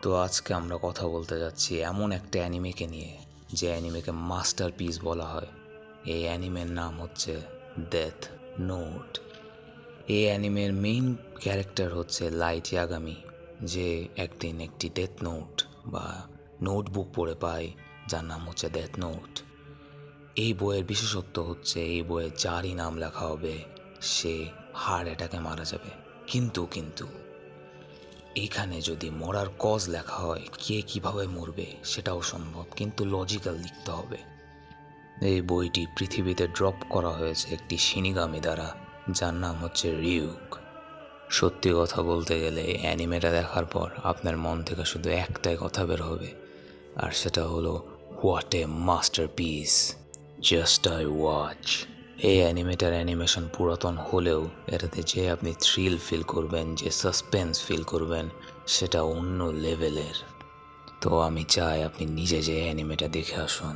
তো আজকে আমরা কথা বলতে যাচ্ছি এমন একটা অ্যানিমেকে নিয়ে, যে অ্যানিমেকে মাস্টারপিস বলা হয়। এই অ্যানিমের নাম হচ্ছে ডেথ নোট। এই অ্যানিমের মেইন ক্যারেক্টার হচ্ছে লাইট ইয়াগামি, যে একদিন একটি ডেথ নোট বা নোটবুক পড়ে পায়, যার নাম হচ্ছে ডেথ নোট। এই বইয়ের বিশেষত্ব হচ্ছে এই বইয়ে যারই নাম লেখা হবে সে হার্ট অ্যাটাকে মারা যাবে। কিন্তু এইখানে যদি মরার কজ লেখা হয়, কে কিভাবে মরবে সেটাও সম্ভব, কিন্তু লজিক্যাল লিখতে হবে। এই বইটি পৃথিবীতে ড্রপ করা হয়েছে একটি শিনিগামি দ্বারা, যার নাম হচ্ছে রিউক। সত্যি কথা বলতে গেলে অ্যানিমেটা দেখার পর আপনার মন থেকে শুধু একটাই কথা বের হবে, আর সেটা হলো what a masterpiece, just I watch. এই অ্যানিমেটার অ্যানিমেশন পুরাতন হলেও এটাতে যে আপনি থ্রিল ফিল করবেন, যে সাসপেন্স ফিল করবেন, সেটা অন্য লেভেলের। তো আমি চাই আপনি নিজে যে অ্যানিমেটা দেখে আসুন।